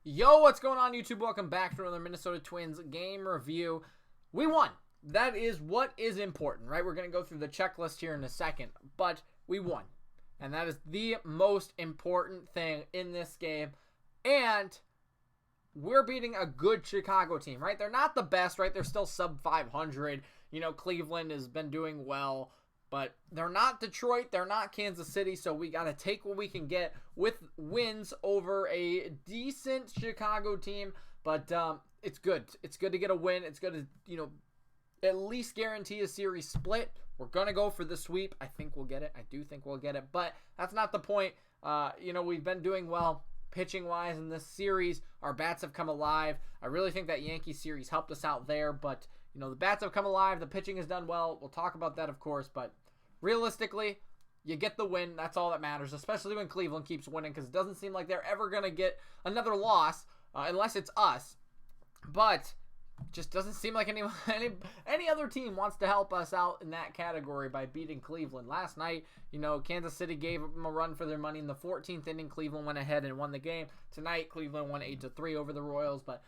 Yo, what's going on, YouTube? Welcome back to another Minnesota Twins game review. We won. That is what is important, right? We're going to go through the checklist here in a second, but we won. And that is the most important thing in this game. And we're beating a good Chicago team, right? They're not the best, right? They're still sub 500. You know, Cleveland has been doing well, but they're not Detroit. They're not Kansas City. So we got to take what we can get with wins over a decent Chicago team. But it's good. It's good to get a win. It's good to, at least guarantee a series split. We're going to go for the sweep. I think we'll get it. I do think we'll get it. But that's not the point. We've been doing well pitching-wise in this series. Our bats have come alive. I really think that Yankee series helped us out there. But, the bats have come alive. The pitching has done well. We'll talk about that, of course. But realistically, you get the win. That's all that matters, especially when Cleveland keeps winning, because it doesn't seem like they're ever going to get another loss unless it's us. But just doesn't seem like any other team wants to help us out in that category by beating Cleveland. Last night, Kansas City gave them a run for their money in the 14th inning. Cleveland went ahead and won the game. Tonight, Cleveland won 8-3 over the Royals, but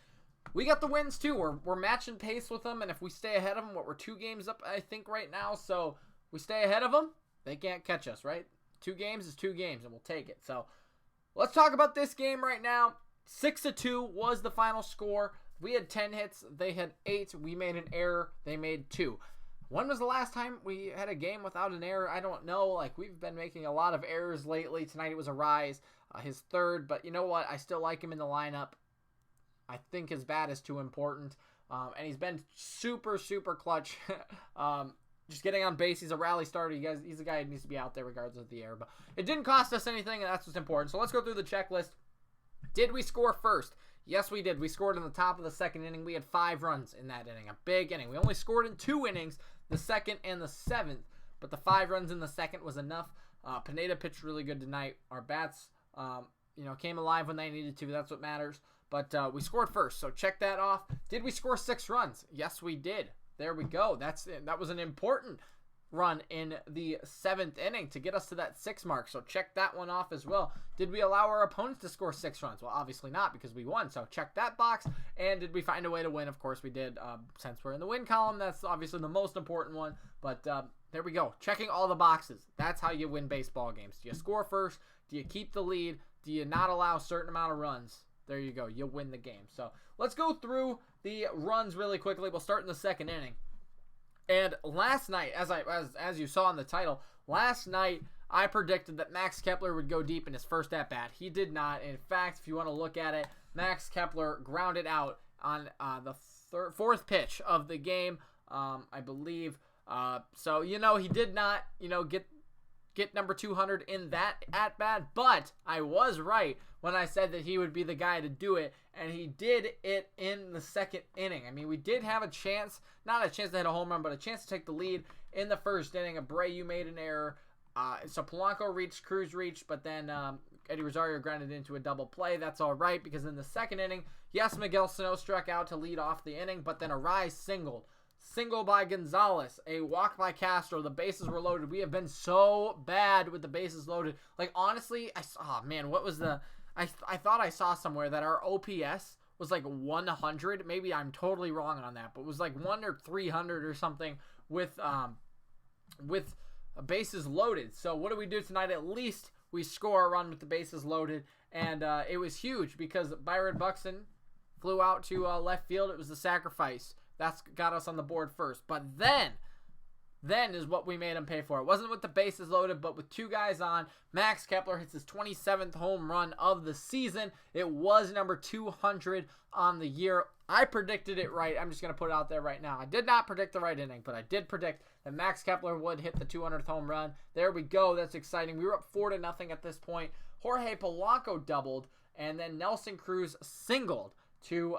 we got the wins too. We're matching pace with them, and if we stay ahead of them, we're 2 games up, I think, right now. So we stay ahead of them, they can't catch us, right? 2 games is 2 games, and we'll take it. So let's talk about this game right now. 6-2 was the final score. We had 10 hits. They had 8. We made an error. They made 2. When was the last time we had a game without an error? I don't know. We've been making a lot of errors lately. Tonight it was a rise, his 3rd. But you know what? I still like him in the lineup. I think his bat is too important. And he's been super, super clutch. Just getting on base. He's a rally starter. He's a guy who needs to be out there regardless of the error. But it didn't cost us anything, and that's what's important. So let's go through the checklist. Did we score first? Yes, we did. We scored in the top of the 2nd inning. We had 5 runs in that inning, a big inning. We only scored in 2 innings, the 2nd and the 7th, but the 5 runs in the 2nd was enough. Pineda pitched really good tonight. Our bats, came alive when they needed to. That's what matters. But we scored first, so check that off. Did we score 6 runs? Yes, we did. There we go. That was an important run in the 7th inning to get us to that 6 mark. So check that one off as well. Did we allow our opponents to score 6 runs? Well, obviously not, because we won. So check that box. And did we find a way to win? Of course we did. Since we're in the win column, that's obviously the most important one. But there we go. Checking all the boxes. That's how you win baseball games. Do you score first? Do you keep the lead? Do you not allow a certain amount of runs? There you go. You'll win the game. So let's go through the runs really quickly. We'll start in the 2nd inning. And last night, as you saw in the title, last night I predicted that Max Kepler would go deep in his first at-bat. He did not. In fact, if you want to look at it, Max Kepler grounded out on the 4th pitch of the game, I believe. So, he did not, get number 200 in that at-bat, but I was right when I said that he would be the guy to do it, and he did it in the 2nd inning. I mean, we did have a chance, not a chance to hit a home run, but a chance to take the lead in the 1st inning. Abreu made an error, so Polanco reached, Cruz reached, but then Eddie Rosario grounded into a double play. That's all right, because in the 2nd inning, yes, Miguel Sano struck out to lead off the inning, but then Arise singled. Single by Gonzalez, a walk by Castro. The bases were loaded. We have been so bad with the bases loaded. Honestly, what was the... I thought I saw somewhere that our OPS was 100. Maybe I'm totally wrong on that, but it was 1 or 300 or something with bases loaded. So what do we do tonight? At least we score a run with the bases loaded, and it was huge because Byron Buxton flew out to left field. It was the sacrifice. That's got us on the board first. But then is what we made him pay for. It wasn't with the bases loaded, but with 2 guys on. Max Kepler hits his 27th home run of the season. It was number 200 on the year. I predicted it right. I'm just going to put it out there right now. I did not predict the right inning, but I did predict that Max Kepler would hit the 200th home run. There we go. That's exciting. We were up 4-0 at this point. Jorge Polanco doubled, and then Nelson Cruz singled to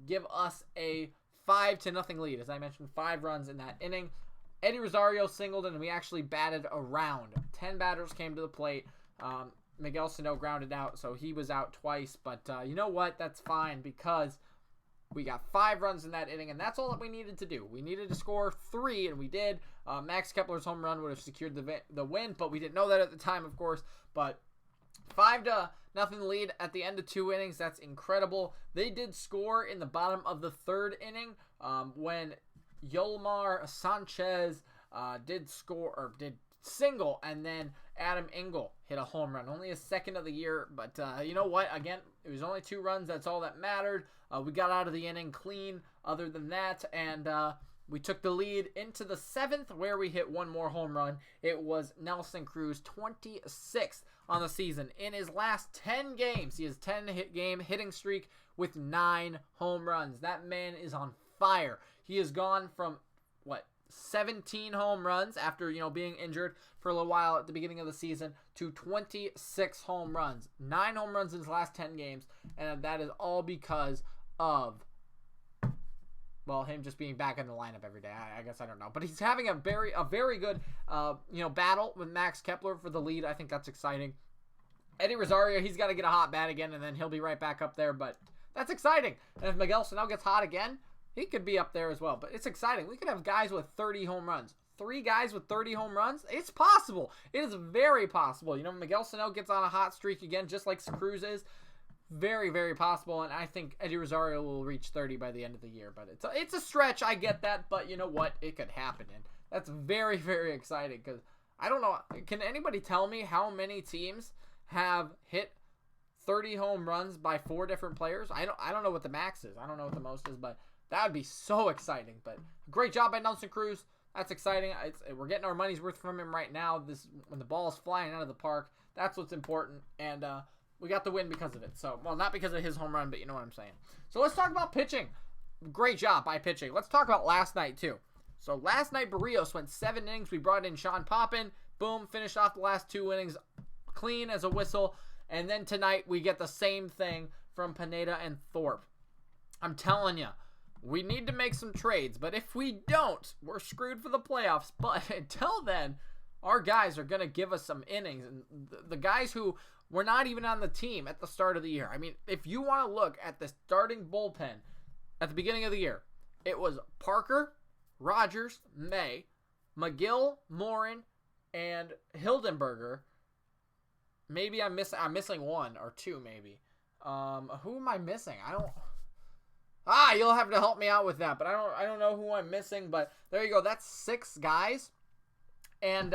give us a 5-0 lead. As I mentioned, 5 runs in that inning. Eddie Rosario singled, and we actually batted around. 10 batters came to the plate. Miguel Sano grounded out, so he was out twice. But you know what? That's fine, because we got 5 runs in that inning, and that's all that we needed to do. We needed to score 3, and we did. Max Kepler's home run would have secured the win, but we didn't know that at the time, of course. But 5-0 lead at the end of 2 innings. That's incredible. They did score in the bottom of the 3rd inning when Yolmar Sanchez did single, and then Adam Engel hit a home run. Only his 2nd of the year, but you know what? Again, it was only 2 runs. That's all that mattered. We got out of the inning clean other than that, and we took the lead into the 7th, where we hit 1 more home run. It was Nelson Cruz, 26th on the season. In his last 10 games, he has 10-game hitting streak with 9 home runs. That man is on fire. He has gone from, 17 home runs after, being injured for a little while at the beginning of the season to 26 home runs. 9 home runs in his last 10 games, and that is all because of him just being back in the lineup every day. I guess I don't know. But he's having a very good, battle with Max Kepler for the lead. I think that's exciting. Eddie Rosario, he's got to get a hot bat again, and then he'll be right back up there. But that's exciting. And if Miguel Sano gets hot again, he could be up there as well. But it's exciting. We could have guys with 30 home runs. 3 guys with 30 home runs? It's possible. It is very possible. Miguel Sano gets on a hot streak again, just like Cruz is. Very, very possible, and I think Eddie Rosario will reach 30 by the end of the year. But it's a stretch, I get that, but you know what? It could happen, and that's very, very exciting, because I don't know. Can anybody tell me how many teams have hit 30 home runs by 4 different players? I don't know what the max is. I don't know what the most is, but that would be so exciting. But great job by Nelson Cruz. That's exciting. We're getting our money's worth from him right now. When the ball is flying out of the park, that's what's important, and we got the win because of it. So, not because of his home run, but you know what I'm saying. So let's talk about pitching. Great job by pitching. Let's talk about last night, too. So last night, Barrios went 7 innings. We brought in Sean Poppin. Boom, finished off the last 2 innings clean as a whistle. And then tonight, we get the same thing from Pineda and Thorpe. I'm telling you, we need to make some trades. But if we don't, we're screwed for the playoffs. But until then, our guys are going to give us some innings. And the guys who were not even on the team at the start of the year. I mean, if you want to look at the starting bullpen at the beginning of the year, it was Parker, Rogers, May, McGill, Morin, and Hildenberger. Maybe I'm missing 1 or 2 maybe. Who am I missing? You'll have to help me out with that, but I don't know who I'm missing, but there you go. That's 6 guys. And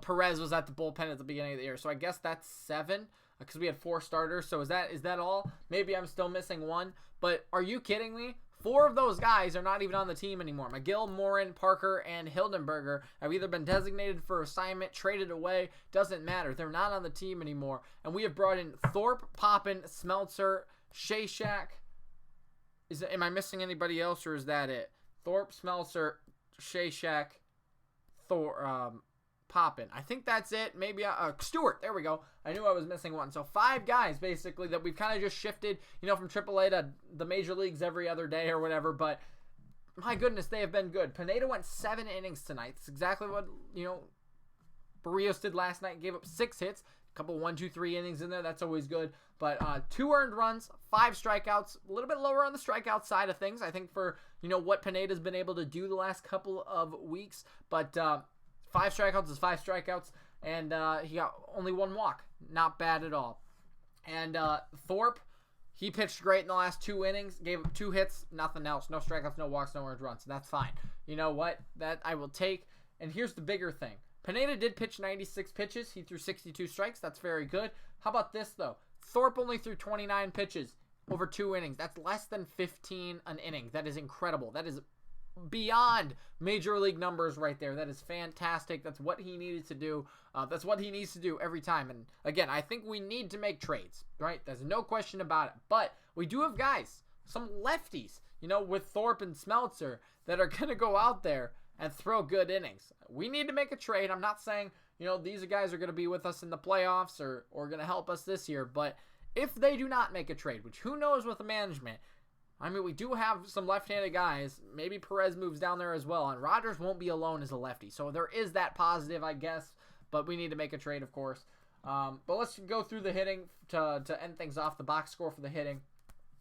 Perez was at the bullpen at the beginning of the year, so I guess that's 7 because we had 4 starters. So is that all? Maybe I'm still missing 1, but are you kidding me? 4 of those guys are not even on the team anymore. McGill, Morin, Parker, and Hildenberger have either been designated for assignment, traded away, doesn't matter. They're not on the team anymore. And we have brought in Thorpe, Poppin, Smeltzer, Shashak. Am I missing anybody else, or is that it? Thorpe, Smeltzer, Shashak, Poppin. I think that's it. Maybe Stewart. There we go. I knew I was missing 1. So 5 guys basically that we've kind of just shifted, from AAA to the major leagues every other day or whatever. But my goodness, they have been good. Pineda went 7 innings tonight. It's exactly what Barrios did last night. Gave up 6 hits, a couple 1, 2, 3 innings in there. That's always good. But 2 earned runs, 5 strikeouts. A little bit lower on the strikeout side of things, I think, for what Pineda's been able to do the last couple of weeks. But 5 strikeouts is 5 strikeouts, and he got only 1 walk. Not bad at all. And Thorpe, he pitched great in the last 2 innings, gave up 2 hits, nothing else. No strikeouts, no walks, no earned runs. That's fine. You know what? That I will take. And here's the bigger thing. Pineda did pitch 96 pitches. He threw 62 strikes. That's very good. How about this, though? Thorpe only threw 29 pitches over 2 innings. That's less than 15 an inning. That is incredible. That is beyond major league numbers right there. That is fantastic. That's what he needed to do. That's what he needs to do every time. And again, I think we need to make trades, right? There's no question about it. But we do have guys, some lefties, with Thorpe and Smeltzer that are going to go out there and throw good innings. We need to make a trade. I'm not saying, these guys are going to be with us in the playoffs or going to help us this year. But if they do not make a trade, which who knows with the management, I mean, we do have some left-handed guys. Maybe Perez moves down there as well. And Rogers won't be alone as a lefty. So there is that positive, I guess. But we need to make a trade, of course. But let's go through the hitting to end things off. The box score for the hitting.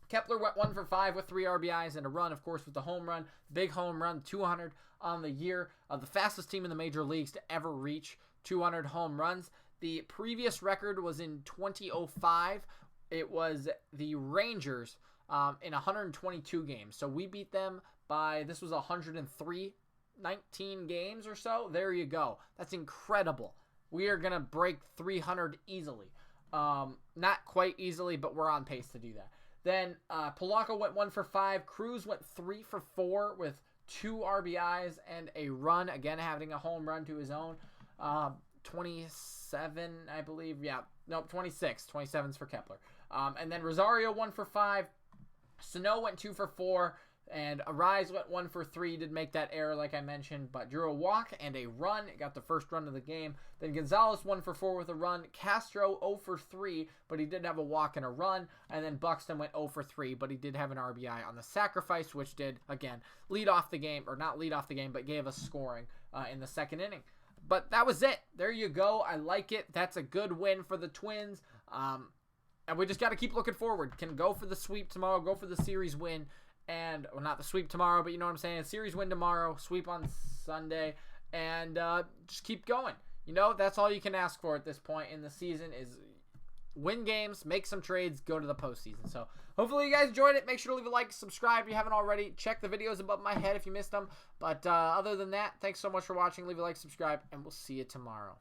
Kepler went 1 for 5 with 3 RBIs and a run, of course, with the home run. Big home run, 200 on the year. The fastest team in the major leagues to ever reach 200 home runs. The previous record was in 2005. It was the Rangers in 122 games. So we beat them by, this was 103, 19 games or so. There you go. That's incredible. We are going to break 300 easily. Not quite easily, but we're on pace to do that. Then Polanco went 1 for 5. Cruz went 3 for 4 with 2 RBIs and a run. Again, having a home run to his own. 27, I believe. Yeah, no, 26. 27's for Kepler. And then Rosario 1 for 5. Sano went 2 for 4. And Arise went 1 for 3. Did make that error like I mentioned, but drew a walk and a run. Got the first run of the game. Then Gonzalez 1 for 4 with a run. Castro 0 for 3, but he did have a walk and a run. And then Buxton went 0 for 3, but he did have an RBI on the sacrifice, which did, again, lead off the game, or not lead off the game, but gave us scoring in the second inning. But that was it. There you go. I like it. That's a good win for the Twins. And we just got to keep looking forward. Can go for the sweep tomorrow, go for the series win. And, well, not the sweep tomorrow, but you know what I'm saying? Series win tomorrow, sweep on Sunday, and just keep going. You know, that's all you can ask for at this point in the season is win games, make some trades, go to the postseason. So hopefully you guys enjoyed it. Make sure to leave a like, subscribe if you haven't already. Check the videos above my head if you missed them. But other than that, thanks so much for watching. Leave a like, subscribe, and we'll see you tomorrow.